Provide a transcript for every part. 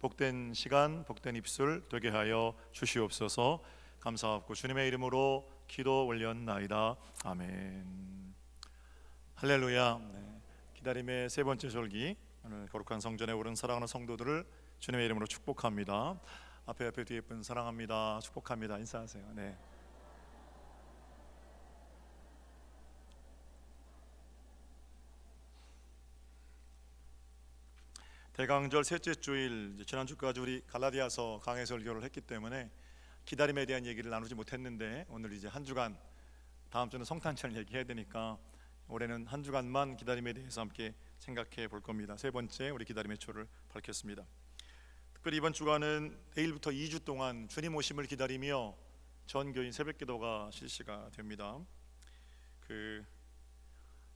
복된 시간, 복된 입술 되게 하여 주시옵소서. 감사하고 주님의 이름으로 기도 올렸나이다. 아멘. 할렐루야. 기다림의 세 번째 절기, 오늘 거룩한 성전에 오른 사랑하는 성도들을 주님의 이름으로 축복합니다. 앞에 뒤에 예쁜 사랑합니다, 축복합니다 인사하세요. 네. 대강절 셋째 주일, 지난주까지 우리 갈라디아서 강해 설교를 했기 때문에 기다림에 대한 얘기를 나누지 못했는데, 오늘 이제 한 주간, 다음 주는 성탄절 얘기해야 되니까 올해는 한 주간만 기다림에 대해서 함께 생각해 볼 겁니다. 세 번째 우리 기다림의 초를 밝혔습니다. 특별히 이번 주간은 내일부터 2주 동안 주님 오심을 기다리며 전교인 새벽기도가 실시가 됩니다.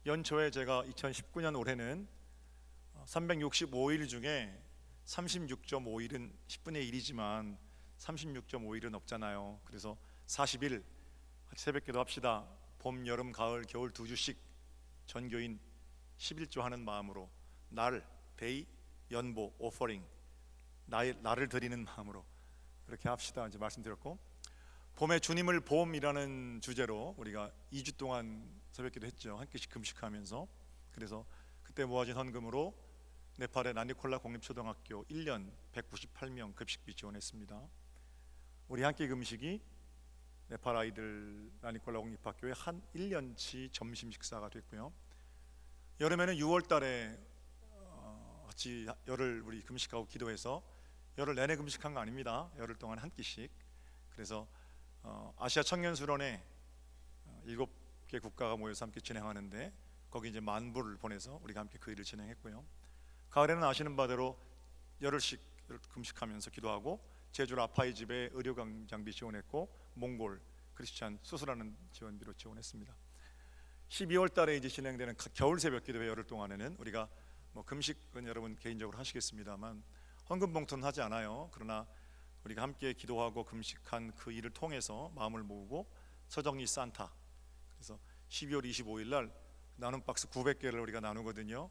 연초에 제가 2019년 올해는 365일 중에 36.5일은 10분의 1이지만 36.5일은 없잖아요. 그래서 40일 같이 새벽기도 합시다. 봄, 여름, 가을, 겨울 2주씩 전교인 11조 하는 마음으로 날, 데이, 연보, 오퍼링, 나를 드리는 마음으로 그렇게 합시다 이제 말씀드렸고, 봄에 주님을 봄이라는 주제로 우리가 2주 동안 새벽기도 했죠. 한 끼씩 금식하면서. 그래서 그때 모아진 헌금으로 네팔의 나니콜라 공립초등학교 1년 198명 급식비 지원했습니다. 우리 한 끼 금식이 네팔 아이들 나니콜라 공립학교의 한 1년치 점심 식사가 됐고요. 여름에는 6월 달에 같이 열흘 우리 금식하고 기도해서 열흘 내내 금식한 거 아닙니다. 열흘 동안 한 끼씩. 그래서 아시아 청년수련회 7개 국가가 모여서 함께 진행하는데, 거기 이제 만불을 보내서 우리가 함께 그 일을 진행했고요. 가을에는 아시는 바대로 열흘씩 금식하면서 기도하고, 제주 라파이 집에 의료 장비 지원했고, 몽골 크리스찬 수술하는 지원비로 지원했습니다. 12월 달에 이제 진행되는 겨울 새벽 기도회 열흘 동안에는 우리가 금식은 여러분 개인적으로 하시겠습니다만 헌금 봉투는 하지 않아요. 그러나 우리가 함께 기도하고 금식한 그 일을 통해서 마음을 모으고 서정리 산타, 그래서 12월 25일 날 나눔 박스 900개를 우리가 나누거든요.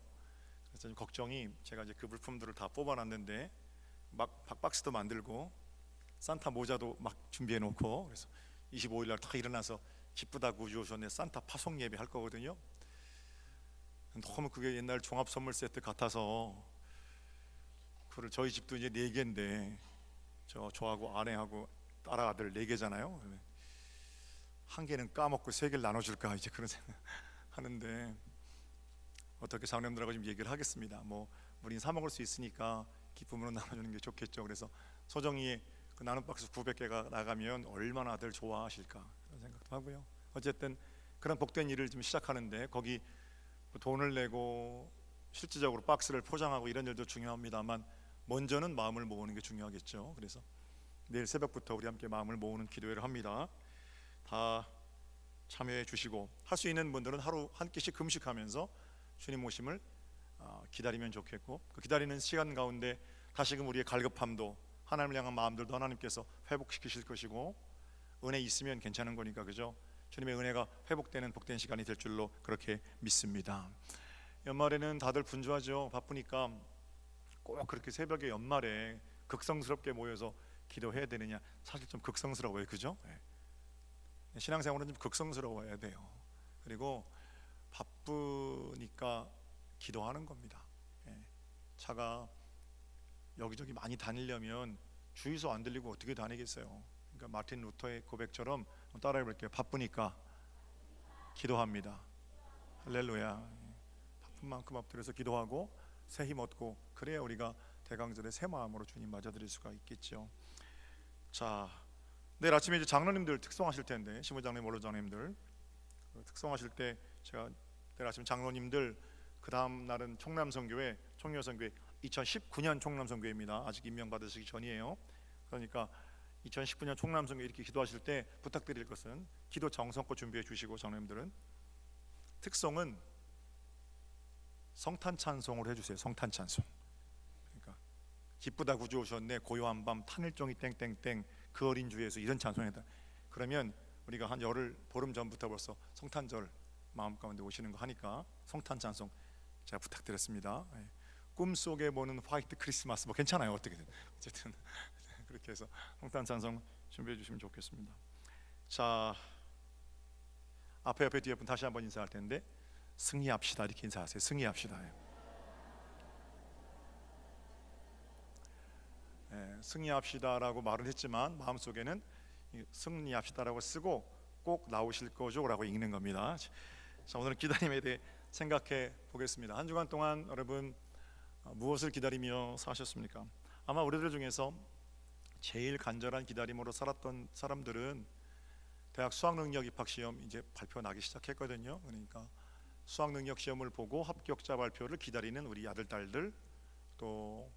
그래서 좀 걱정이, 제가 이제 그 물품들을 다 뽑아놨는데 막 박스도 만들고 산타 모자도 막 준비해 놓고, 그래서 25일 날 다 일어나서 기쁘다고 주셨네 산타 파송 예배 할 거거든요. 너무 그게 옛날 종합 선물 세트 같아서, 그걸 저희 집도 이제 4개인데 저하고 아내하고 딸 아들 4개잖아요. 한 개는 까먹고 3개를 나눠줄까 이제 그런 생각 하는데, 어떻게 장로님들하고 좀 얘기를 하겠습니다. 우린 사 먹을 수 있으니까 기쁨으로 나눠주는 게 좋겠죠. 그래서 소정이의 그 나눔 박스 900개가 나가면 얼마나들 좋아하실까 그런 생각도 하고요. 어쨌든 그런 복된 일을 좀 시작하는데, 거기 돈을 내고 실질적으로 박스를 포장하고 이런 일도 중요합니다만 먼저는 마음을 모으는 게 중요하겠죠. 그래서 내일 새벽부터 우리 함께 마음을 모으는 기도회를 합니다. 다 참여해 주시고, 할 수 있는 분들은 하루 한 끼씩 금식하면서 주님 오심을 기다리면 좋겠고, 그 기다리는 시간 가운데 다시금 우리의 갈급함도, 하나님을 향한 마음들도 하나님께서 회복시키실 것이고, 은혜 있으면 괜찮은 거니까, 그죠? 주님의 은혜가 회복되는 복된 시간이 될 줄로 그렇게 믿습니다. 연말에는 다들 분주하죠. 바쁘니까 꼭 그렇게 새벽에 연말에 극성스럽게 모여서 기도해야 되느냐, 사실 좀 극성스러워요, 그죠? 신앙생활은 좀 극성스러워야 돼요. 그리고 바쁘니까 기도하는 겁니다. 차가 여기저기 많이 다니려면 주유소 안 들리고 어떻게 다니겠어요? 그러니까 마틴 루터의 고백처럼 따라해 볼게요. 바쁘니까 기도합니다. 할렐루야. 바쁜 만큼 엎드려서 기도하고 새 힘 얻고, 그래야 우리가 대강절에 새 마음으로 주님 맞아드릴 수가 있겠죠. 자, 내일 아침에 이제 장로님들 특송하실 텐데, 시무장님, 원로장님들 특송하실 때 제가 내일 아침 장로님들, 그 다음 날은 총남선교회, 총여선교회 2019년 총남선교회입니다. 아직 임명받으시기 전이에요. 그러니까 2019년 총남선교회 이렇게 기도하실 때 부탁드릴 것은 기도 정성껏 준비해 주시고, 장로님들은 특송은 성탄 찬송으로 해주세요. 성탄 찬송. 그러니까 기쁘다 구주 오셨네, 고요한 밤, 탄일종이 땡땡땡, 그 어린 주에서, 이런 찬송이다. 그러면 우리가 한 열흘, 보름 전부터 벌써 성탄절 마음 가운데 오시는 거 하니까 성탄 찬송 제가 부탁드렸습니다. 꿈속에 보는 화이트 크리스마스 뭐 괜찮아요. 어떻게든 어쨌든 그렇게 해서 성탄 찬송 준비해 주시면 좋겠습니다. 자, 앞에 옆에 뒤에 분 다시 한번 인사할 텐데 승리합시다 이렇게 인사하세요. 승리합시다. 승리합시다라고 말을 했지만 마음속에는 승리합시다라고 쓰고 꼭 나오실 거죠라고 읽는 겁니다. 자, 오늘은 기다림에 대해 생각해 보겠습니다. 한 주간 동안 여러분 무엇을 기다리며 사셨습니까? 아마 우리들 중에서 제일 간절한 기다림으로 살았던 사람들은 대학 수학능력 입학시험 이제 발표 나기 시작했거든요. 그러니까 수학능력 시험을 보고 합격자 발표를 기다리는 우리 아들 딸들, 또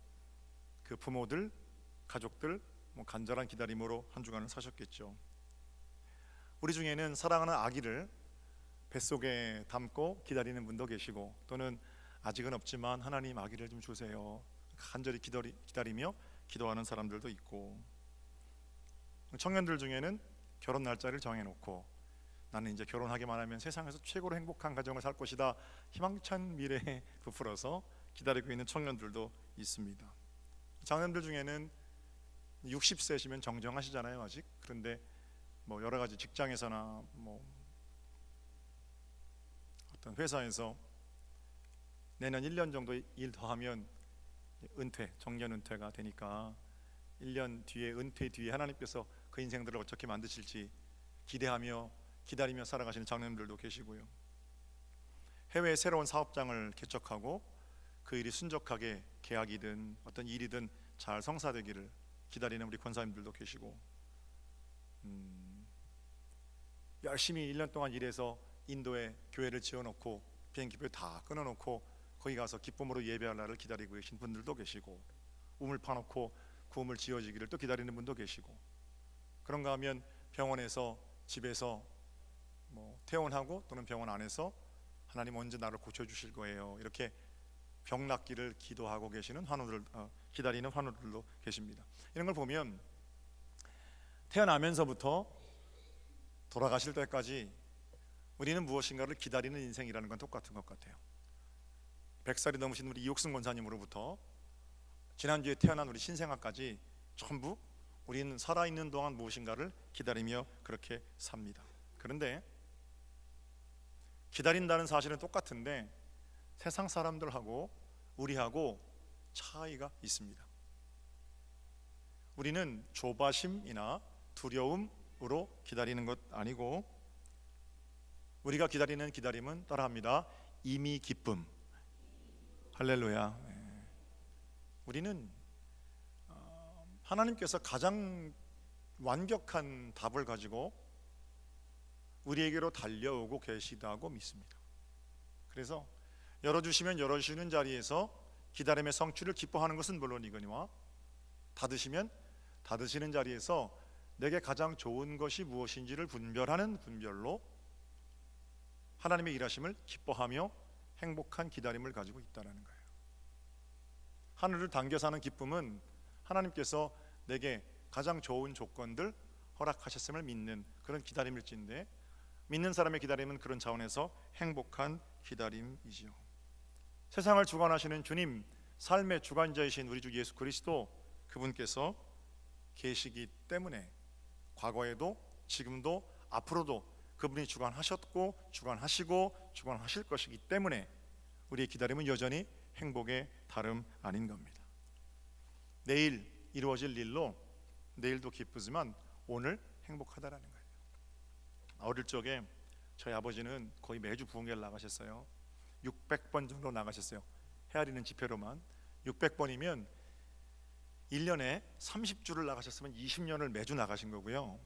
그 부모들, 가족들, 간절한 기다림으로 한 주간을 사셨겠죠. 우리 중에는 사랑하는 아기를 뱃속에 담고 기다리는 분도 계시고, 또는 아직은 없지만 하나님 아기를 좀 주세요 간절히 기다리며 기도하는 사람들도 있고, 청년들 중에는 결혼 날짜를 정해놓고 나는 이제 결혼하기만 하면 세상에서 최고로 행복한 가정을 살 것이다 희망찬 미래에 부풀어서 기다리고 있는 청년들도 있습니다. 장년들 중에는 60세시면 정정하시잖아요 아직. 그런데 뭐 여러 가지 직장에서나 뭐 어떤 회사에서 내년 1년 정도 일 더 하면 은퇴, 정년 은퇴가 되니까 1년 뒤에 은퇴 뒤에 하나님께서 그 인생들을 어떻게 만드실지 기대하며 기다리며 살아가시는 장로님들도 계시고요. 해외에 새로운 사업장을 개척하고 그 일이 순적하게 계약이든 어떤 일이든 잘 성사되기를 기다리는 우리 권사님들도 계시고, 열심히 1년 동안 일해서 인도에 교회를 지어놓고 비행기표 다 끊어놓고 거기 가서 기쁨으로 예배할 날을 기다리고 계신 분들도 계시고, 우물 파놓고 구음을 지어지기를 또 기다리는 분도 계시고, 그런가 하면 병원에서 집에서 뭐 퇴원하고 또는 병원 안에서 하나님 언제 나를 고쳐주실 거예요 이렇게 병 낫기를 기도하고 계시는 환우들, 기다리는 환우들도 계십니다. 이런 걸 보면 태어나면서부터 돌아가실 때까지 우리는 무엇인가를 기다리는 인생이라는 건 똑같은 것 같아요. 100살이 넘으신 우리 이옥승 권사님으로부터 지난주에 태어난 우리 신생아까지 전부 우리는 살아있는 동안 무엇인가를 기다리며 그렇게 삽니다. 그런데 기다린다는 사실은 똑같은데 세상 사람들하고 우리하고 차이가 있습니다. 우리는 조바심이나 두려움으로 기다리는 것 아니고, 우리가 기다리는 기다림은 따라합니다. 이미 기쁨. 할렐루야. 우리는 하나님께서 가장 완벽한 답을 가지고 우리에게로 달려오고 계시다고 믿습니다. 그래서 열어주시면 열어주시는 자리에서 기다림의 성취를 기뻐하는 것은 물론이거니와 닫으시면 닫으시는 자리에서 내게 가장 좋은 것이 무엇인지를 분별하는 분별로 하나님의 일하심을 기뻐하며 행복한 기다림을 가지고 있다는 거예요. 하늘을 당겨 사는 기쁨은 하나님께서 내게 가장 좋은 조건들 허락하셨음을 믿는 그런 기다림일진데, 믿는 사람의 기다림은 그런 차원에서 행복한 기다림이지요. 세상을 주관하시는 주님, 삶의 주관자이신 우리 주 예수 그리스도, 그분께서 계시기 때문에 과거에도 지금도 앞으로도 그분이 주관하셨고 주관하시고 주관하실 것이기 때문에 우리의 기다림은 여전히 행복의 다름 아닌 겁니다. 내일 이루어질 일로 내일도 기쁘지만 오늘 행복하다라는 거예요. 어릴 적에 저희 아버지는 거의 매주 부흥회를 나가셨어요. 600번 정도 나가셨어요. 헤아리는 지표로만 600번이면 1년에 30주를 나가셨으면 20년을 매주 나가신 거고요.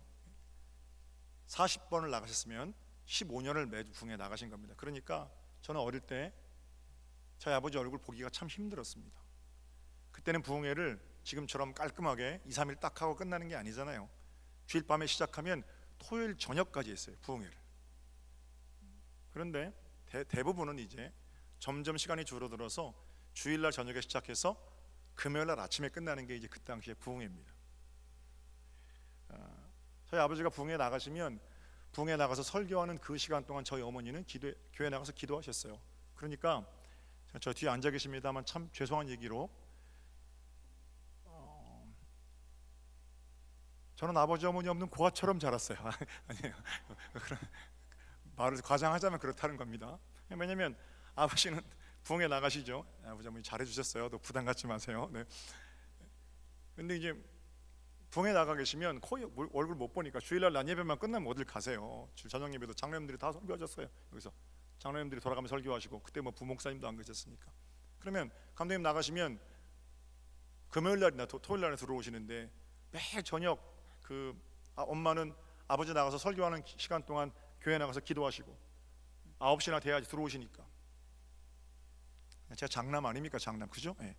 40번을 나가셨으면 15년을 매주 부흥회 나가신 겁니다. 그러니까 저는 어릴 때 저희 아버지 얼굴 보기가 참 힘들었습니다. 그때는 부흥회를 지금처럼 깔끔하게 2, 3일 딱 하고 끝나는 게 아니잖아요. 주일 밤에 시작하면 토요일 저녁까지 했어요, 부흥회를. 그런데 대부분은 이제 점점 시간이 줄어들어서 주일날 저녁에 시작해서 금요일날 아침에 끝나는 게 이제 그 당시에 부흥회입니다. 저희 아버지가 부흥회 나가시면 부흥회 나가서 설교하는 그 시간 동안 저희 어머니는 교회 나가서 기도하셨어요. 그러니까 저 뒤에 앉아 계십니다만 참 죄송한 얘기로 저는 아버지 어머니 없는 고아처럼 자랐어요. 아니에요. 그런 말을 과장하자면 그렇다는 겁니다. 왜냐하면 아버지는 부흥에 나가시죠. 아버지 어머니 잘해주셨어요. 또 부담 갖지 마세요. 네. 근데 이제 부흥에 나가 계시면 거의 얼굴 못 보니까 주일날 낮 예배만 끝나면 어딜 가세요. 저녁 예배도 장로님들이 다 설교하셨어요. 여기서 장로님들이 돌아가면 설교하시고, 그때 뭐 부목사님도 안 계셨으니까. 그러면 감독님 나가시면 금요일 날이나 토요일 날에 들어오시는데 매일 저녁 엄마는 아버지 나가서 설교하는 시간 동안 교회 나가서 기도하시고 9시나 돼야지 들어오시니까. 제가 장남 아닙니까? 장남, 그죠? 예.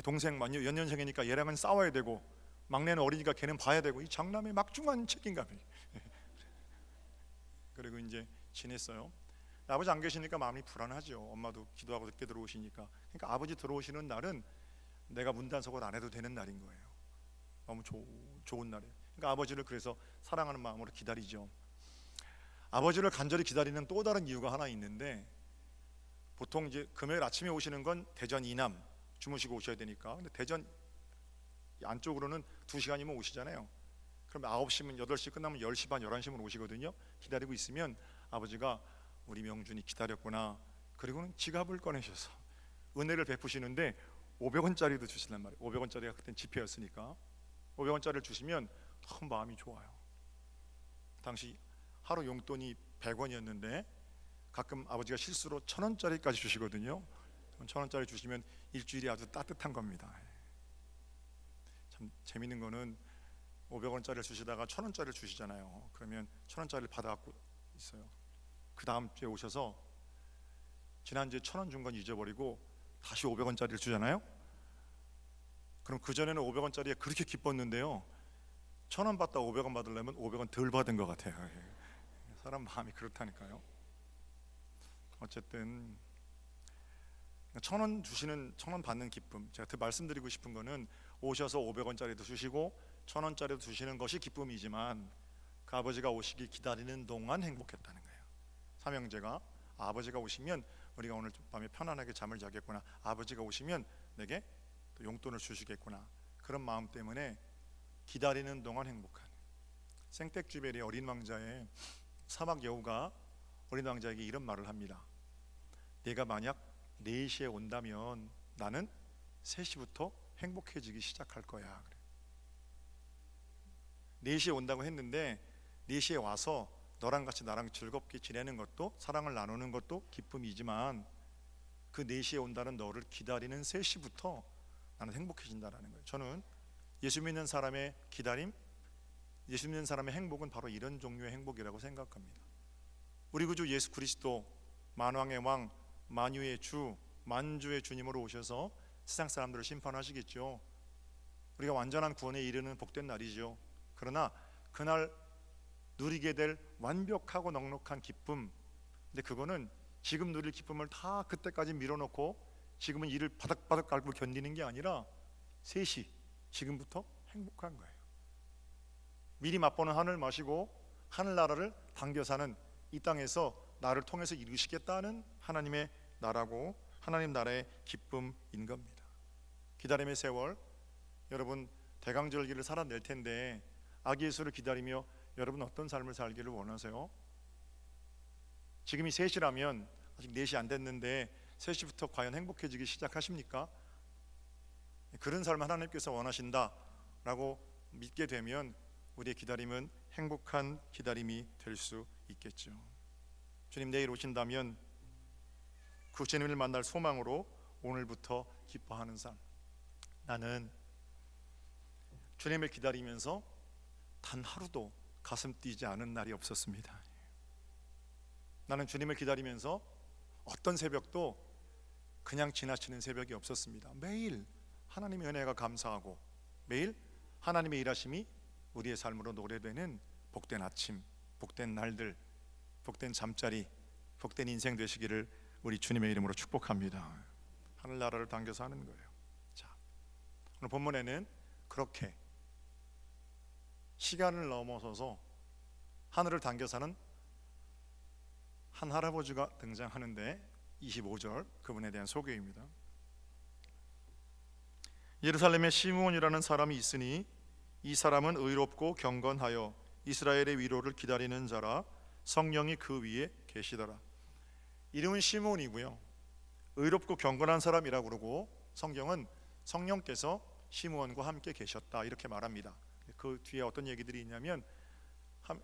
동생 연년생이니까 얘랑은 싸워야 되고, 막내는 어리니까 걔는 봐야 되고, 이 장남의 막중한 책임감이. 그리고 이제 지냈어요. 아버지 안 계시니까 마음이 불안하죠. 엄마도 기도하고 늦게 들어오시니까. 그러니까 아버지 들어오시는 날은 내가 문단속을 안 해도 되는 날인 거예요. 너무 좋은 날이에요. 그러니까 아버지를 그래서 사랑하는 마음으로 기다리죠. 아버지를 간절히 기다리는 또 다른 이유가 하나 있는데, 보통 이제 금요일 아침에 오시는 건 대전 이남 주무시고 오셔야 되니까. 근데 대전 안쪽으로는 2시간이면 오시잖아요. 그럼 9시면 8시 끝나면 10시 반 11시면 오시거든요. 기다리고 있으면 아버지가 우리 명준이 기다렸구나. 그리고는 지갑을 꺼내셔서 은혜를 베푸시는데 500원짜리도 주시란 말이에요. 500원짜리가 그땐 지폐였으니까 500원짜리를 주시면 너무 마음이 좋아요. 당시 하루 용돈이 100원이었는데 가끔 아버지가 실수로 1000원짜리까지 주시거든요. 1000원짜리 주시면 일주일이 아주 따뜻한 겁니다. 참 재밌는 거는 500원짜리를 주시다가 1000원짜리를 주시잖아요. 그러면 1000원짜리를 받아갖고 있어요. 그 다음 주에 오셔서 지난주에 1000원 준 건 잊어버리고 다시 500원짜리를 주잖아요. 그럼 그전에는 500원짜리에 그렇게 기뻤는데요, 1000원 받다 500원 받으려면 500원 덜 받은 것 같아요. 사람 마음이 그렇다니까요. 어쨌든 1000원 주시는, 1000원 받는 기쁨, 제가 말씀드리고 싶은 거는 오셔서 500원짜리도 주시고 1000원짜리도 주시는 것이 기쁨이지만 그 아버지가 오시길 기다리는 동안 행복했다는 거예요. 삼형제가 아버지가 오시면 우리가 오늘 밤에 편안하게 잠을 자겠구나, 아버지가 오시면 내게 또 용돈을 주시겠구나, 그런 마음 때문에 기다리는 동안 행복한. 생텍쥐베리 어린 왕자의 사막 여우가 어린 왕자에게 이런 말을 합니다. 내가 만약 4시에 온다면 나는 3시부터 행복해지기 시작할 거야. 4시에 온다고 했는데 4시에 와서 너랑 같이 나랑 즐겁게 지내는 것도, 사랑을 나누는 것도 기쁨이지만 그 4시에 온다는 너를 기다리는 3시부터 나는 행복해진다라는 거예요. 저는 예수 믿는 사람의 기다림, 예수 믿는 사람의 행복은 바로 이런 종류의 행복이라고 생각합니다. 우리 구주 예수 그리스도 만왕의 왕, 만유의 주, 만주의 주님으로 오셔서 세상 사람들을 심판하시겠죠. 우리가 완전한 구원에 이르는 복된 날이죠. 그러나 그날 누리게 될 완벽하고 넉넉한 기쁨, 근데 그거는 지금 누릴 기쁨을 다 그때까지 밀어놓고 지금은 이를 바닥바닥 깔고 견디는 게 아니라 3시 지금부터 행복한 거예요. 미리 맛보는 하늘 마시고 하늘나라를 당겨 사는 이 땅에서 나를 통해서 이루시겠다는 하나님의 나라고 하나님 나라의 기쁨인 겁니다. 기다림의 세월, 여러분 대강절기를 살아낼 텐데 아기 예수를 기다리며 여러분 어떤 삶을 살기를 원하세요? 지금이 3시라면 아직 4시 안 됐는데 3시부터 과연 행복해지기 시작하십니까? 그런 삶을 하나님께서 원하신다라고 믿게 되면 우리의 기다림은 행복한 기다림이 될 수 있겠죠. 주님 내일 오신다면 그 주님을 만날 소망으로 오늘부터 기뻐하는 삶. 나는 주님을 기다리면서 단 하루도 가슴 뛰지 않은 날이 없었습니다. 나는 주님을 기다리면서 어떤 새벽도 그냥 지나치는 새벽이 없었습니다. 매일 하나님의 은혜가 감사하고 매일 하나님의 일하심이 우리의 삶으로 노래되는 복된 아침, 복된 날들, 복된 잠자리, 복된 인생 되시기를 우리 주님의 이름으로 축복합니다. 하늘나라를 당겨서 하는 거예요. 자, 오늘 본문에는 그렇게 시간을 넘어서서 하늘을 당겨 사는 한 할아버지가 등장하는데 25절 그분에 대한 소개입니다. 예루살렘에 시므온이라는 사람이 있으니 이 사람은 의롭고 경건하여 이스라엘의 위로를 기다리는 자라. 성령이 그 위에 계시더라. 이름은 시므온이고요, 의롭고 경건한 사람이라고 그러고 성경은 성령께서 시므온과 함께 계셨다 이렇게 말합니다. 그 뒤에 어떤 얘기들이 있냐면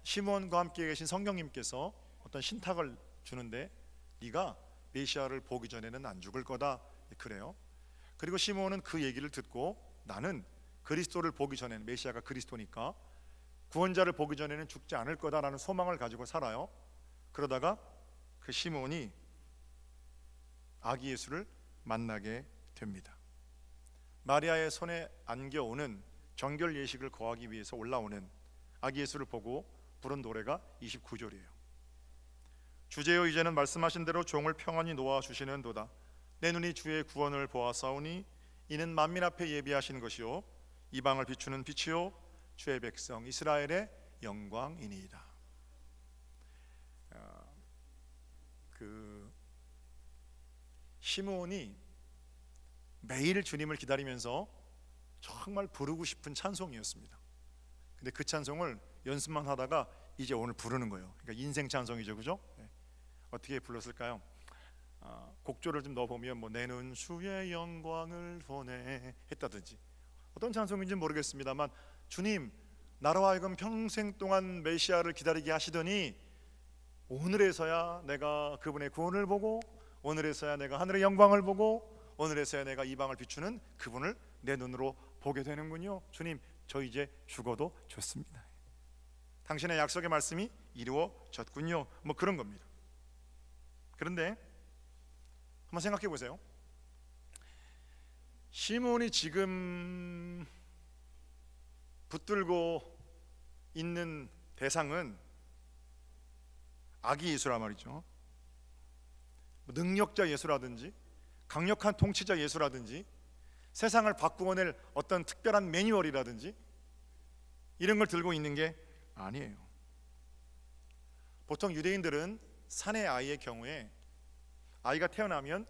시므온과 함께 계신 성령님께서 어떤 신탁을 주는데 네가 메시아를 보기 전에는 안 죽을 거다 그래요. 그리고 시므온은 그 얘기를 듣고 나는 그리스도를 보기 전에는, 메시아가 그리스도니까 구원자를 보기 전에는 죽지 않을 거다라는 소망을 가지고 살아요. 그러다가 그 시므온이 아기 예수를 만나게 됩니다. 마리아의 손에 안겨오는 정결 예식을 거하기 위해서 올라오는 아기 예수를 보고 부른 노래가 29절이에요. 주제여 이제는 말씀하신 대로 종을 평안히 놓아 주시는도다. 내 눈이 주의 구원을 보았사오니 이는 만민 앞에 예비하신 것이요 이방을 비추는 빛이요 주의 백성 이스라엘의 영광이니이다. 그 시므온이 매일 주님을 기다리면서 정말 부르고 싶은 찬송이었습니다. 근데 그 찬송을 연습만 하다가 이제 오늘 부르는 거예요. 그러니까 인생 찬송이죠, 그죠? 네. 어떻게 불렀을까요? 곡조를 좀 넣어보면 뭐 내는 주의 영광을 보내 했다든지, 어떤 찬송인지 모르겠습니다만 주님 나로 하여금 평생 동안 메시아를 기다리게 하시더니 오늘에서야 내가 그분의 구원을 보고, 오늘에서야 내가 하늘의 영광을 보고, 오늘에서야 내가 이방을 비추는 그분을 내 눈으로 보게 되는군요. 주님 저 이제 죽어도 좋습니다. 당신의 약속의 말씀이 이루어졌군요. 뭐 그런 겁니다. 그런데 한번 생각해 보세요. 시므온이 지금 붙들고 있는 대상은 아기 예수란 말이죠. 능력자 예수라든지 강력한 통치자 예수라든지 세상을 바꾸어낼 어떤 특별한 매뉴얼이라든지 이런 걸 들고 있는 게 아니에요. 보통 유대인들은 사내 아이의 경우에 아이가 태어나면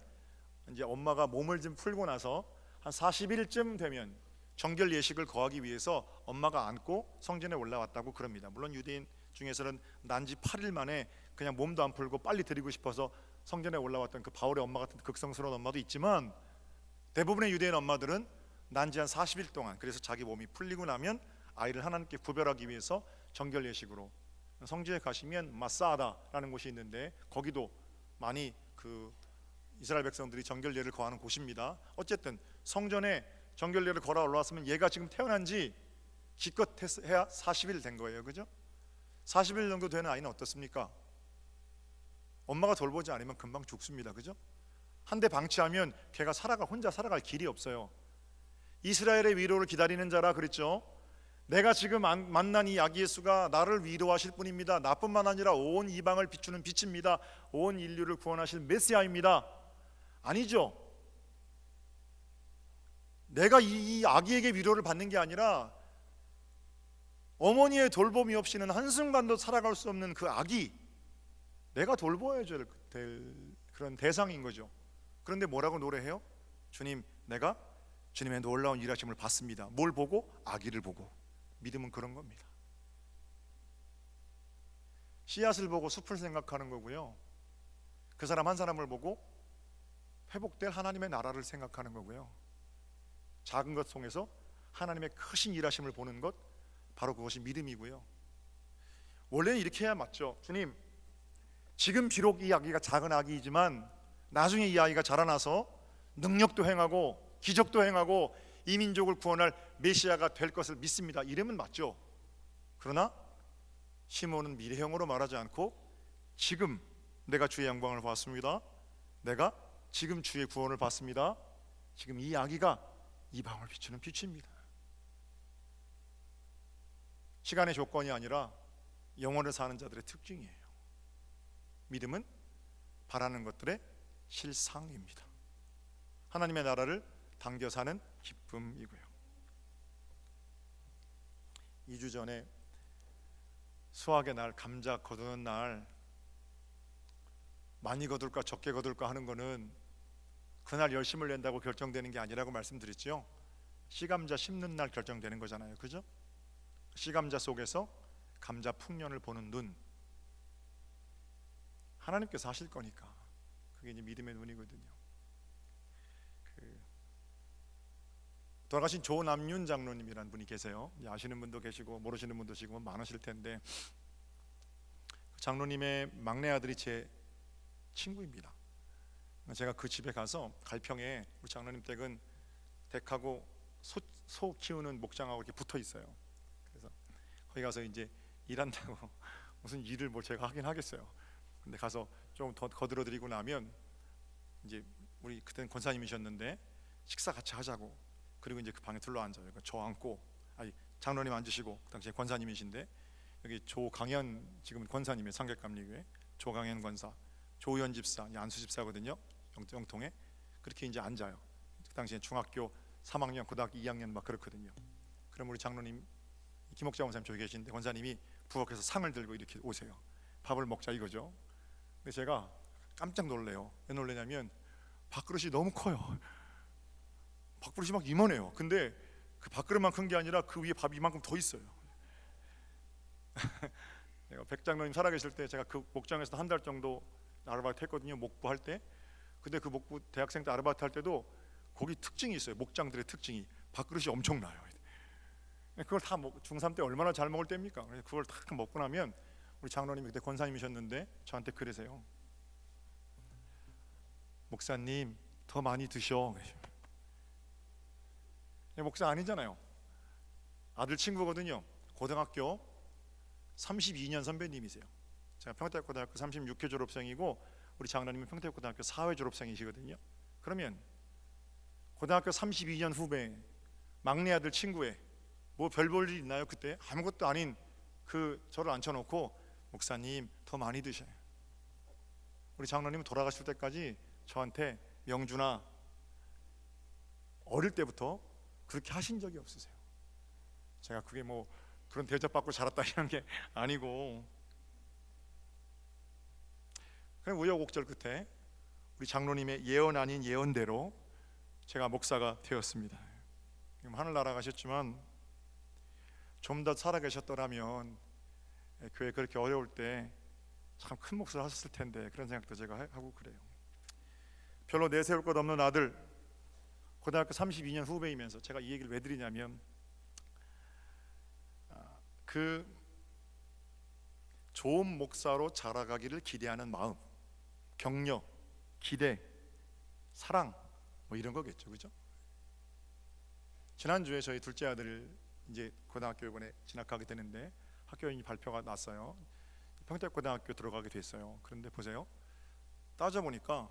이제 엄마가 몸을 좀 풀고 나서 한 40일쯤 되면 정결 예식을 거하기 위해서 엄마가 안고 성전에 올라왔다고 그럽니다. 물론 유대인 중에서는 난지 8일 만에 그냥 몸도 안 풀고 빨리 드리고 싶어서 성전에 올라왔던 그 바울의 엄마 같은 극성스러운 엄마도 있지만, 대부분의 유대인 엄마들은 난지 한 40일 동안, 그래서 자기 몸이 풀리고 나면 아이를 하나님께 구별하기 위해서 정결 예식으로 성지에 가시면 마사다라는 곳이 있는데 거기도 많이 그 이스라엘 백성들이 정결례를 거하는 곳입니다. 어쨌든 성전에 정결례를 걸어 올라왔으면 얘가 지금 태어난 지 기껏 해야 40일 된 거예요, 그죠? 40일 정도 되는 아이는 어떻습니까? 엄마가 돌보지 않으면 금방 죽습니다, 그죠? 한 대 방치하면 걔가 혼자 살아갈 길이 없어요. 이스라엘의 위로를 기다리는 자라 그랬죠. 내가 지금 만난 이 아기 예수가 나를 위로하실 분입니다. 나뿐만 아니라 온 이방을 비추는 빛입니다. 온 인류를 구원하실 메시아입니다. 아니죠. 내가 이 아기에게 위로를 받는 게 아니라 어머니의 돌봄이 없이는 한순간도 살아갈 수 없는 그 아기, 내가 돌보아야 될 그런 대상인 거죠. 그런데 뭐라고 노래해요? 주님, 내가 주님의 놀라운 일하심을 봤습니다. 뭘 보고? 아기를 보고. 믿음은 그런 겁니다. 씨앗을 보고 숲을 생각하는 거고요, 그 사람 한 사람을 보고 회복될 하나님의 나라를 생각하는 거고요, 작은 것 통해서 하나님의 크신 일하심을 보는 것, 바로 그것이 믿음이고요. 원래는 이렇게 해야 맞죠. 주님, 지금 비록 이 아기가 작은 아기이지만 나중에 이 아이가 자라나서 능력도 행하고 기적도 행하고 이 민족을 구원할 메시아가 될 것을 믿습니다. 이러면 맞죠. 그러나 시몬은 미래형으로 말하지 않고 지금 내가 주의 영광을 봤습니다. 내가 지금 주의 구원을 받습니다. 지금 이 아기가 이방을 비추는 빛입니다. 시간의 조건이 아니라 영혼을 사는 자들의 특징이에요. 믿음은 바라는 것들의 실상입니다. 하나님의 나라를 당겨 사는 기쁨이고요. 2주 전에 수학의 날, 감자 거두는 날, 많이 거둘까 적게 거둘까 하는 거는 그날 열심을 낸다고 결정되는 게 아니라고 말씀드렸죠. 씨감자 심는 날 결정되는 거잖아요. 그죠? 씨감자 속에서 감자 풍년을 보는 눈, 하나님께서 하실 거니까 그게 이제 믿음의 눈이거든요. 돌아가신 조남윤 장로님이라는 분이 계세요. 아시는 분도 계시고 모르시는 분도 지금은 많으실 텐데, 장로님의 막내 아들이 제 친구입니다. 제가 그 집에 가서 갈평에 우리 장로님 댁은 댁하고 소 키우는 목장하고 이렇게 붙어 있어요. 그래서 거기 가서 이제 일한다고 무슨 일을 뭐 제가 하긴 하겠어요. 근데 가서 좀 더 거들어드리고 나면 이제 우리 그때는 권사님이셨는데 식사 같이 하자고. 그리고 이제 그 방에 둘러앉아요. 그러니까 저 앉고, 아니 장로님 앉으시고, 그 당시에 권사님이신데 여기 조강현, 지금 권사님의 상객감리교회 조강현 권사, 조현 집사, 안수 집사거든요. 영통에 그렇게 이제 앉아요. 그 당시에 중학교 3학년, 고등학교 2학년 막 그렇거든요. 그럼 우리 장로님 김옥자 원사님 저기 계신데 권사님이 부엌에서 상을 들고 이렇게 오세요. 밥을 먹자 이거죠. 근데 제가 깜짝 놀래요. 왜 놀래냐면 밥그릇이 너무 커요. 밥그릇이 막 이만해요. 근데 그 밥그릇만 큰 게 아니라 그 위에 밥이 이만큼 더 있어요. 내가 백 장로님 살아계실 때 제가 그 목장에서 한 달 정도 아르바이트 했거든요. 목부할 때. 근데 그 목부 대학생 때 아르바이트 할 때도 거기 특징이 있어요. 목장들의 특징이 밥그릇이 엄청나요. 그걸 다 중3 때 얼마나 잘 먹을 때입니까? 그걸 다 먹고 나면 우리 장로님이 그때 권사님이셨는데 저한테 그러세요. 목사님 더 많이 드셔. 목사 아니잖아요. 아들 친구거든요. 고등학교 32년 선배님이세요. 제가 평택고등학교 36회 졸업생이고 우리 장로님은 평택고등학교 4회 졸업생이시거든요. 그러면 고등학교 32년 후배 막내 아들 친구에 뭐 별 볼 일 있나요? 그때 아무것도 아닌 그 저를 앉혀놓고 목사님 더 많이 드셔요. 우리 장로님은 돌아가실 때까지 저한테 명준아 어릴 때부터 그렇게 하신 적이 없으세요. 제가 그게 뭐 그런 대접받고 자랐다 이런 게 아니고, 그냥 우여곡절 끝에 우리 장로님의 예언 아닌 예언대로 제가 목사가 되었습니다. 하늘나라 가셨지만 좀 더 살아계셨더라면 교회 그렇게 어려울 때 참 큰 몫을 하셨을 텐데, 그런 생각도 제가 하고 그래요. 별로 내세울 것 없는 아들, 고등학교 32년 후배이면서 제가 이 얘기를 왜 드리냐면 그 좋은 목사로 자라가기를 기대하는 마음, 격려, 기대, 사랑 뭐 이런 거겠죠, 그죠? 지난주에 저희 둘째 아들 이제 고등학교 이번에 진학하게 되는데 학교인이 발표가 났어요. 평택고등학교 들어가게 됐어요. 그런데 보세요. 따져보니까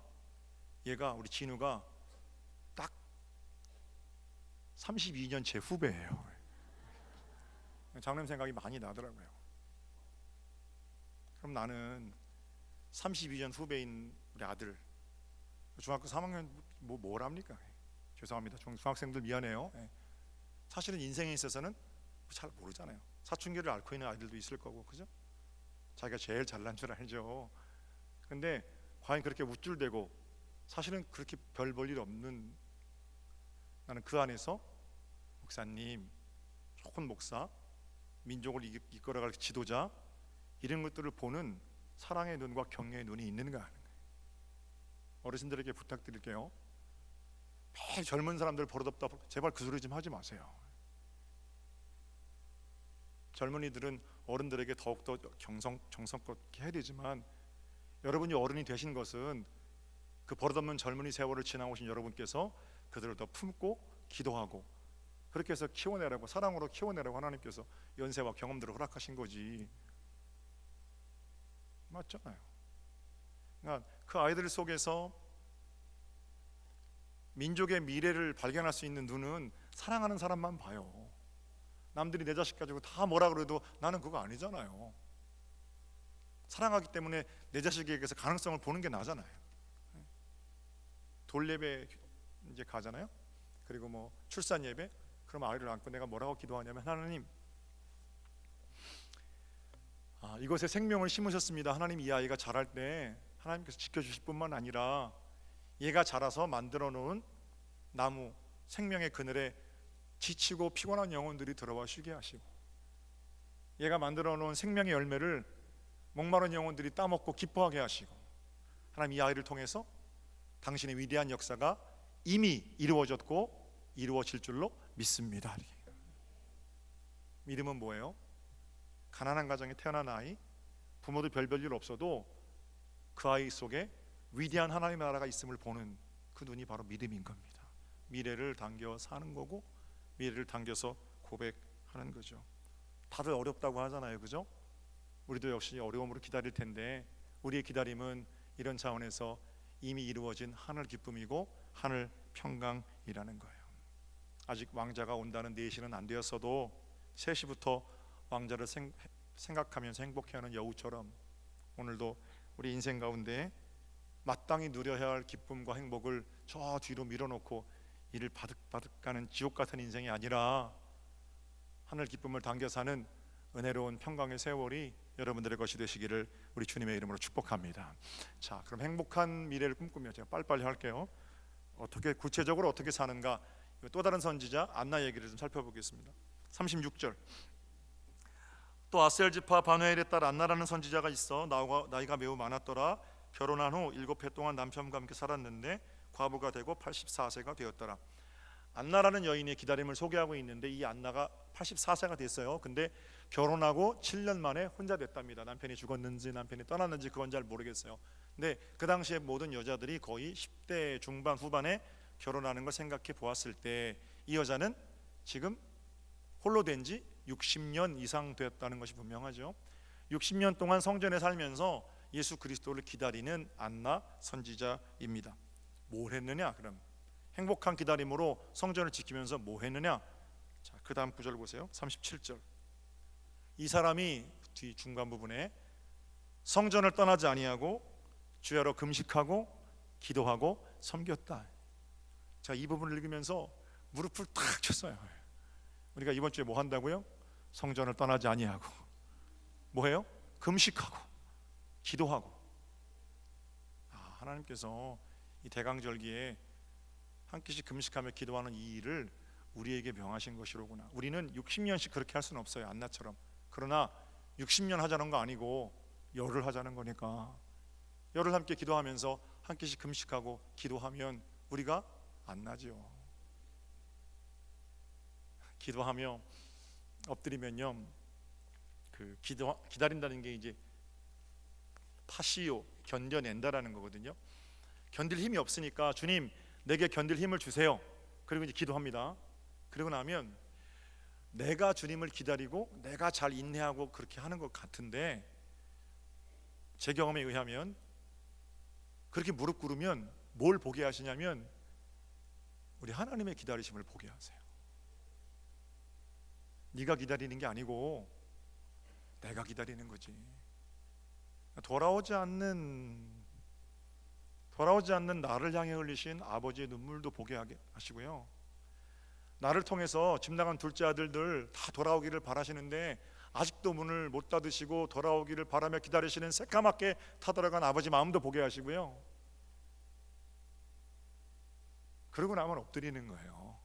얘가, 우리 진우가 딱 32년 제 후배예요. 장로님 생각이 많이 나더라고요. 그럼 나는 32년 후배인 우리 아들, 중학교 3학년 뭘 합니까? 죄송합니다. 중학생들 미안해요. 사실은 인생에 있어서는 잘 모르잖아요. 사춘기를 앓고 있는 아이들도 있을 거고, 그죠? 자기가 제일 잘난 줄 알죠. 근데 과연 그렇게 우쭐대고 사실은 그렇게 별 볼 일 없는, 나는 그 안에서 목사님, 좋은 목사, 민족을 이끌어갈 지도자, 이런 것들을 보는 사랑의 눈과 격려의 눈이 있는가 하는 거예요. 어르신들에게 부탁드릴게요. 매일 젊은 사람들 버릇없다, 제발 그 소리 좀 하지 마세요. 젊은이들은 어른들에게 더욱더 정성껏 해야 되지만, 여러분이 어른이 되신 것은 그 버릇없는 젊은이 세월을 지나오신 여러분께서 그들을 더 품고 기도하고 그렇게 해서 키워내라고, 사랑으로 키워내라고 하나님께서 연세와 경험들을 허락하신 거지, 맞잖아요. 그러니까 그 아이들 속에서 민족의 미래를 발견할 수 있는 눈은 사랑하는 사람만 봐요. 남들이 내 자식 가지고 다 뭐라 그래도 나는 그거 아니잖아요. 사랑하기 때문에 내 자식에게서 가능성을 보는 게 나잖아요. 돌예배 이제 가잖아요. 그리고 뭐 출산 예배, 그럼 아이를 안고 내가 뭐라고 기도하냐면, 하나님, 이것에 생명을 심으셨습니다. 하나님, 이 아이가 자랄 때 하나님께서 지켜주실 뿐만 아니라 얘가 자라서 만들어 놓은 나무 생명의 그늘에 지치고 피곤한 영혼들이 들어와 쉬게 하시고, 얘가 만들어 놓은 생명의 열매를 목마른 영혼들이 따먹고 기뻐하게 하시고, 하나님 이 아이를 통해서 당신의 위대한 역사가 이미 이루어졌고 이루어질 줄로 믿습니다. 믿음은 뭐예요? 가난한 가정에 태어난 아이, 부모도 별별 없어도 그 아이 속에 위대한 하나님의 나라가 있음을 보는 그 눈이 바로 믿음인 겁니다. 미래를 당겨 사는 거고, 미래를 당겨서 고백하는 거죠. 다들 어렵다고 하잖아요, 그죠? 우리도 역시 어려움으로 기다릴 텐데, 우리의 기다림은 이런 차원에서 이미 이루어진 하늘 기쁨이고 하늘 평강이라는 거예요. 아직 왕자가 온다는 내시는 안 되었어도 3시부터 왕자를 생각하면서 행복해하는 여우처럼 오늘도 우리 인생 가운데 마땅히 누려야 할 기쁨과 행복을 저 뒤로 밀어놓고 이를 바득바득 가는 지옥 같은 인생이 아니라 하늘 기쁨을 당겨 사는 은혜로운 평강의 세월이 여러분들의 것이 되시기를 우리 주님의 이름으로 축복합니다. 자, 그럼 행복한 미래를 꿈꾸며 제가 빨리빨리 할게요. 어떻게 구체적으로 어떻게 사는가, 또 다른 선지자 안나 얘기를 좀 살펴보겠습니다. 36절. 또 아셀 지파 바누엘의 딸 안나라는 선지자가 있어 나이가 매우 많았더라. 결혼한 후 7해 동안 남편과 함께 살았는데 과부가 되고 84세가 되었더라. 안나라는 여인의 기다림을 소개하고 있는데, 이 안나가 84세가 됐어요. 근데 결혼하고 7년 만에 혼자 됐답니다. 남편이 죽었는지 남편이 떠났는지 그건 잘 모르겠어요. 근데 그 당시에 모든 여자들이 거의 10대 중반 후반에 결혼하는 걸 생각해 보았을 때 이 여자는 지금 홀로 된 지 60년 이상 되었다는 것이 분명하죠. 60년 동안 성전에 살면서 예수 그리스도를 기다리는 안나 선지자입니다. 뭘 했느냐? 그럼 행복한 기다림으로 성전을 지키면서 뭐 했느냐? 자, 그 다음 구절 보세요. 37절. 이 사람이 뒤 중간 부분에 성전을 떠나지 아니하고 주야로 금식하고 기도하고 섬겼다. 자, 이 부분을 읽으면서 무릎을 탁 쳤어요. 우리가 이번 주에 뭐 한다고요? 성전을 떠나지 아니하고 뭐해요? 금식하고 기도하고. 하나님께서 이 대강절기에 한 끼씩 금식하며 기도하는 이 일을 우리에게 명하신 것이로구나. 우리는 60년씩 그렇게 할 수는 없어요, 안나처럼. 그러나 60년 하자는 거 아니고 열을 하자는 거니까, 열을 함께 기도하면서 한 끼씩 금식하고 기도하면 우리가 안나죠. 기도하며 엎드리면요, 그 기다린다는 게 이제 파시오, 견뎌낸다라는 거거든요. 견딜 힘이 없으니까 주님 내게 견딜 힘을 주세요. 그리고 이제 기도합니다. 그러고 나면 내가 주님을 기다리고 내가 잘 인내하고 그렇게 하는 것 같은데, 제 경험에 의하면 그렇게 무릎 꿇으면 뭘 보게 하시냐면 우리 하나님의 기다리심을 보게 하세요. 네가 기다리는 게 아니고 내가 기다리는 거지. 돌아오지 않는 나를 향해 흘리신 아버지의 눈물도 보게 하시고요, 나를 통해서 집 나간 둘째 아들들 다 돌아오기를 바라시는데 아직도 문을 못 닫으시고 돌아오기를 바라며 기다리시는 새까맣게 타들어간 아버지 마음도 보게 하시고요, 그러고 나면 엎드리는 거예요.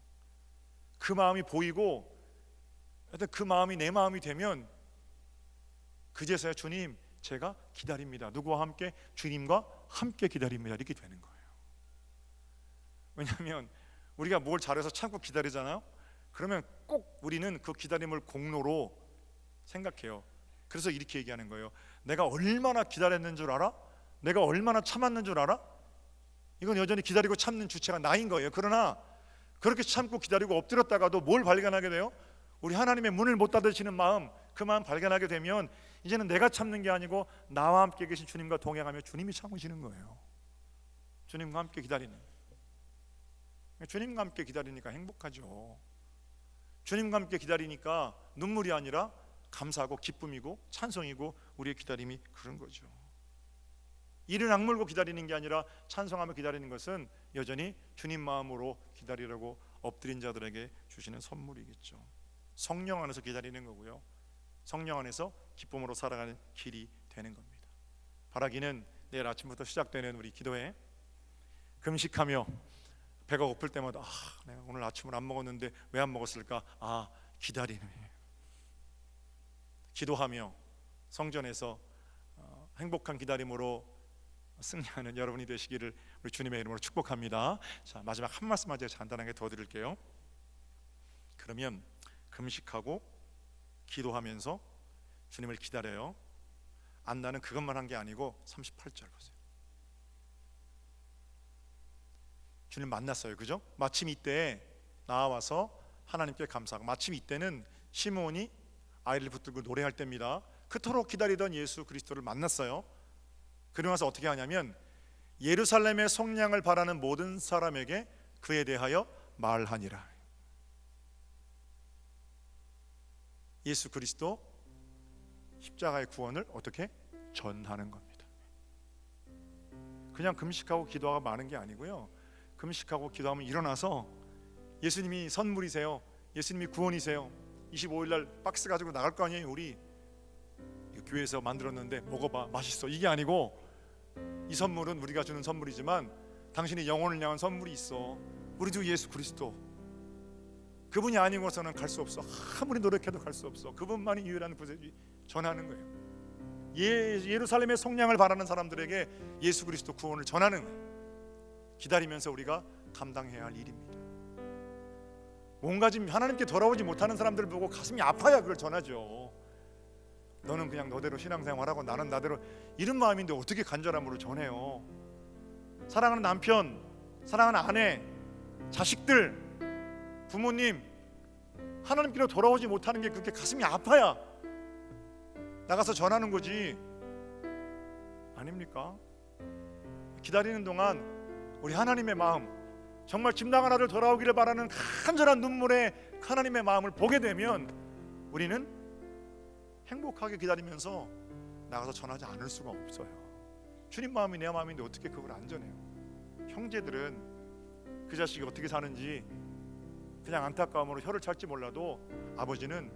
그 마음이 보이고 그 마음이 내 마음이 되면 그제서야 주님 제가 기다립니다. 누구와 함께? 주님과 함께 기다립니다. 이렇게 되는 거예요. 왜냐하면 우리가 뭘 잘해서 참고 기다리잖아요. 그러면 꼭 우리는 그 기다림을 공로로 생각해요. 그래서 이렇게 얘기하는 거예요. 내가 얼마나 기다렸는 줄 알아? 내가 얼마나 참았는 줄 알아? 이건 여전히 기다리고 참는 주체가 나인 거예요. 그러나 그렇게 참고 기다리고 엎드렸다가도 뭘 발견하게 돼요? 우리 하나님의 문을 못 닫으시는 마음, 그 마음 발견하게 되면 이제는 내가 참는 게 아니고 나와 함께 계신 주님과 동행하며 주님이 참으시는 거예요. 주님과 함께 기다리는, 주님과 함께 기다리니까 행복하죠. 주님과 함께 기다리니까 눈물이 아니라 감사하고 기쁨이고 찬송이고 우리의 기다림이 그런 거죠. 이를 악물고 기다리는 게 아니라 찬송하며 기다리는 것은 여전히 주님 마음으로 기다리려고 엎드린 자들에게 주시는 선물이겠죠. 성령 안에서 기다리는 거고요, 성령 안에서 기쁨으로 살아가는 길이 되는 겁니다. 바라기는 내일 아침부터 시작되는 우리 기도회, 금식하며 배가 고플 때마다 내가 오늘 아침을 안 먹었는데 왜 안 먹었을까? 기다리네. 기도하며 성전에서 행복한 기다림으로 승리하는 여러분이 되시기를 우리 주님의 이름으로 축복합니다. 자, 마지막 한 말씀만 제가 간단하게 더 드릴게요. 그러면 금식하고 기도하면서 주님을 기다려요. 안나는 그것만 한 게 아니고 38절 보세요. 주님 만났어요. 그죠? 마침 이때 나와서 하나님께 감사하고, 마침 이때는 시므온이 아이를 붙들고 노래할 때입니다. 그토록 기다리던 예수 그리스도를 만났어요. 그러고 나서 어떻게 하냐면 예루살렘의 성량을 바라는 모든 사람에게 그에 대하여 말하니라. 예수 그리스도 십자가의 구원을 어떻게 전하는 겁니다. 그냥 금식하고 기도하고 마는 게 아니고요, 금식하고 기도하면 일어나서 예수님이 선물이세요, 예수님이 구원이세요. 25일 날 박스 가지고 나갈 거 아니에요. 우리 교회에서 만들었는데 먹어봐, 맛있어, 이게 아니고 이 선물은 우리가 주는 선물이지만 당신이 영혼을 향한 선물이 있어. 우리 주 예수 그리스도, 그분이 아니고서는 갈 수 없어. 아무리 노력해도 갈 수 없어. 그분만이 유일한 구세주. 전하는 거예요. 예루살렘의 성량을 바라는 사람들에게 예수 그리스도 구원을 전하는 거예요. 기다리면서 우리가 감당해야 할 일입니다. 뭔가 지금 하나님께 돌아오지 못하는 사람들 보고 가슴이 아파야 그걸 전하죠. 너는 그냥 너대로 신앙생활하고 나는 나대로, 이런 마음인데 어떻게 간절함으로 전해요? 사랑하는 남편, 사랑하는 아내, 자식들, 부모님, 하나님께로 돌아오지 못하는 게 그렇게 가슴이 아파야 나가서 전하는 거지, 아닙니까? 기다리는 동안 우리 하나님의 마음, 정말 집나간 아들 돌아오기를 바라는 간절한 눈물의 하나님의 마음을 보게 되면 우리는 행복하게 기다리면서 나가서 전하지 않을 수가 없어요. 주님 마음이 내 마음인데 어떻게 그걸 안 전해요? 형제들은 그 자식이 어떻게 사는지 그냥 안타까움으로 혀를 찰지 몰라도 아버지는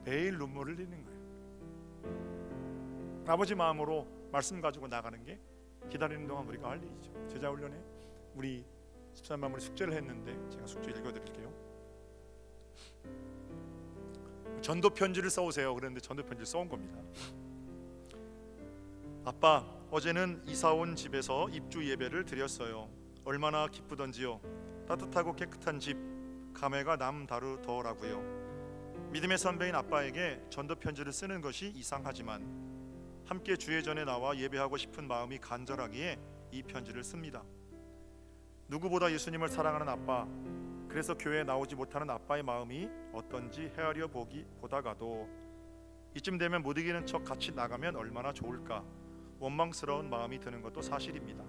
매일 눈물을 흘리는 거예요. 아버지 마음으로 말씀 가지고 나가는 게 기다리는 동안 우리가 할 일이죠. 제자훈련에 우리 13만 우리 숙제를 했는데 제가 숙제 읽어드릴게요. 전도 편지를 써오세요. 그랬는데 전도 편지를 써온 겁니다. 아빠, 어제는 이사온 집에서 입주 예배를 드렸어요. 얼마나 기쁘던지요. 따뜻하고 깨끗한 집, 감회가 남다르더라고요. 믿음의 선배인 아빠에게 전도 편지를 쓰는 것이 이상하지만 함께 주회전에 나와 예배하고 싶은 마음이 간절하기에 이 편지를 씁니다. 누구보다 예수님을 사랑하는 아빠, 그래서 교회에 나오지 못하는 아빠의 마음이 어떤지 헤아려 보다가도 이쯤 되면 못 이기는 척 같이 나가면 얼마나 좋을까 원망스러운 마음이 드는 것도 사실입니다.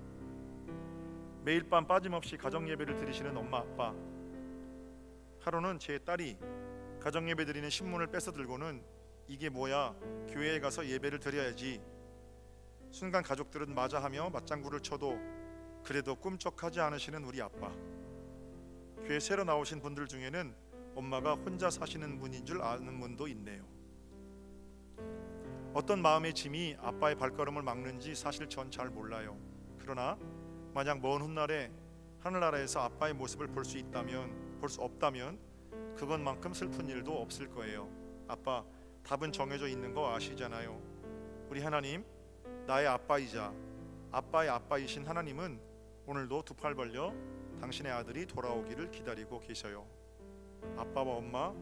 매일 밤 빠짐없이 가정 예배를 드리시는 엄마 아빠, 하루는 제 딸이 가정 예배 드리는 신문을 뺏어 들고는 이게 뭐야, 교회에 가서 예배를 드려야지. 순간 가족들은 맞아하며 맞장구를 쳐도 그래도 꿈쩍하지 않으시는 우리 아빠. 교회 새로 나오신 분들 중에는 엄마가 혼자 사시는 분인 줄 아는 분도 있네요. 어떤 마음의 짐이 아빠의 발걸음을 막는지 사실 전 잘 몰라요. 그러나 만약 먼 훗날에 하늘나라에서 아빠의 모습을 볼 수 없다면 그것만큼 슬픈 일도 없을 거예요. 아빠, 답은 정해져 있는 거 아시잖아요. 우리 하나님, 나의 아빠이자 아빠의 아빠이신 하나님은 오늘도 두 팔 벌려 당신의 아들이 돌아오기를 기다리고 계셔요. 아빠와 엄마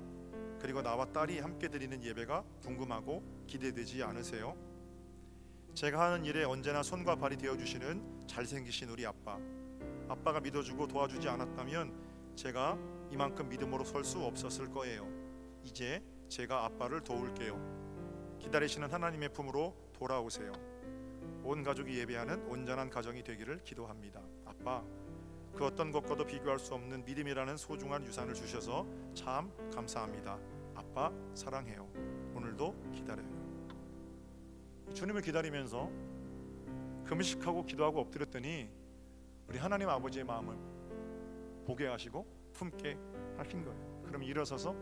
그리고 나와 딸이 함께 드리는 예배가 궁금하고 기대되지 않으세요? 제가 하는 일에 언제나 손과 발이 되어주시는 잘생기신 우리 아빠. 아빠가 믿어주고 도와주지 않았다면 제가 이만큼 믿음으로 설 수 없었을 거예요. 이제 제가 아빠를 도울게요. 기다리시는 하나님의 품으로 돌아오세요. 온 가족이 예배하는 온전한 가정이 되기를 기도합니다. 아빠, 그 어떤 것과도 비교할 수 없는 믿음이라는 소중한 유산을 주셔서 참 감사합니다. 아빠 사랑해요. 오늘도 기다려요. 주님을 기다리면서 금식하고 기도하고 엎드렸더니 우리 하나님 아버지의 마음을 보게 하시고 품게 하신 거예요. 그럼 일어서서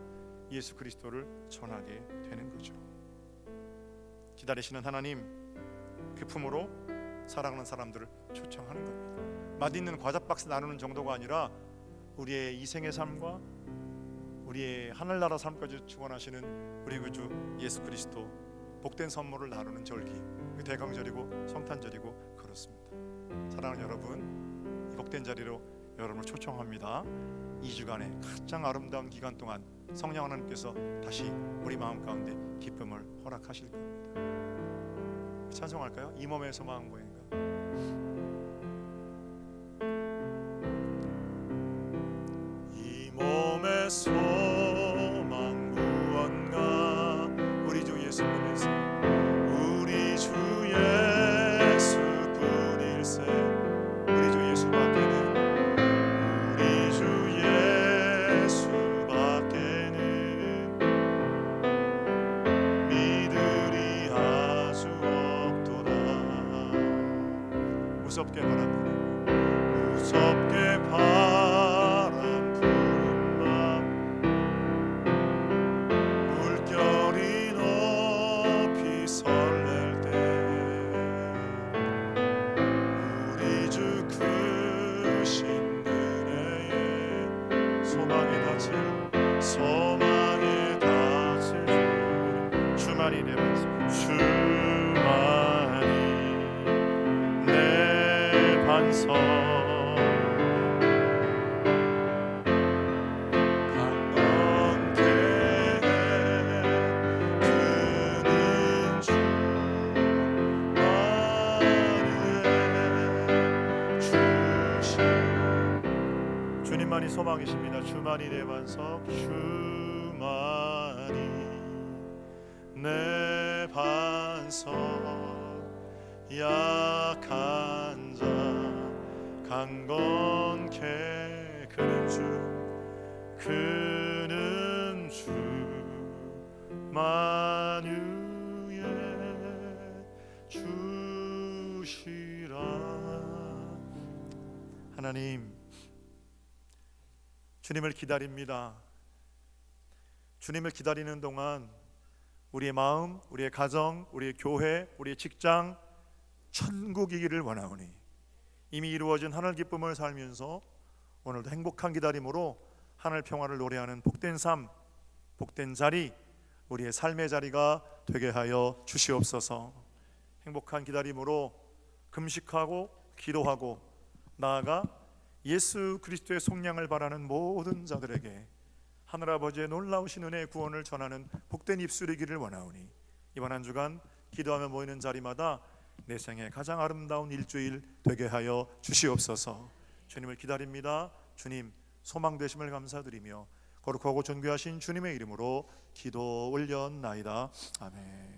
예수 그리스도를 전하게 되는 거죠. 기다리시는 하나님, 그 품으로 사랑하는 사람들을 초청하는 겁니다. 맛있는 과자 박스 나누는 정도가 아니라 우리의 이생의 삶과 우리의 하늘나라 삶까지 축원하시는 우리 구주 예수 그리스도 복된 선물을 나누는 절기, 대강절이고 성탄절이고 그렇습니다. 사랑하는 여러분, 이 복된 자리로 여러분을 초청합니다. 2주간의 가장 아름다운 기간 동안 성령 하나님께서 다시 우리 마음 가운데 기쁨을 허락하실 겁니다. 찬송할까요? 이 몸에서 마음 고행가. 이 몸의 소망 무언가 우리 주 예수님께서 우리 주 예수뿐일세. 우리 주 예수밖에는 우리 주 예수밖에는 믿으리 하수 없도다. 무섭게 바랍니다. 무섭게 바람 부는 밤 물결이 높이 설렐 때 우리 주 크신 은혜에 소망에 닿을 주만이 내 반석, 주만이 내 반석. 주님만이 소망이십니다. 주만이 내 반석, 주만이 내 반석. 약한 자 강건케 그는 주 만유의 주시라. 하나님, 주님을 기다립니다. 주님을 기다리는 동안 우리의 마음, 우리의 가정, 우리의 교회, 우리의 직장 천국이기를 원하오니 이미 이루어진 하늘 기쁨을 살면서 오늘도 행복한 기다림으로 하늘 평화를 노래하는 복된 삶, 복된 자리, 우리의 삶의 자리가 되게 하여 주시옵소서. 행복한 기다림으로 금식하고 기도하고 나아가 예수 그리스도의 속량을 바라는 모든 자들에게 하늘아버지의 놀라우신 은혜의 구원을 전하는 복된 입술이기를 원하오니 이번 한 주간 기도하며 모이는 자리마다 내 생의 가장 아름다운 일주일 되게 하여 주시옵소서. 주님을 기다립니다. 주님 소망 되심을 감사드리며 거룩하고 존귀하신 주님의 이름으로 기도 올렸나이다. 아멘.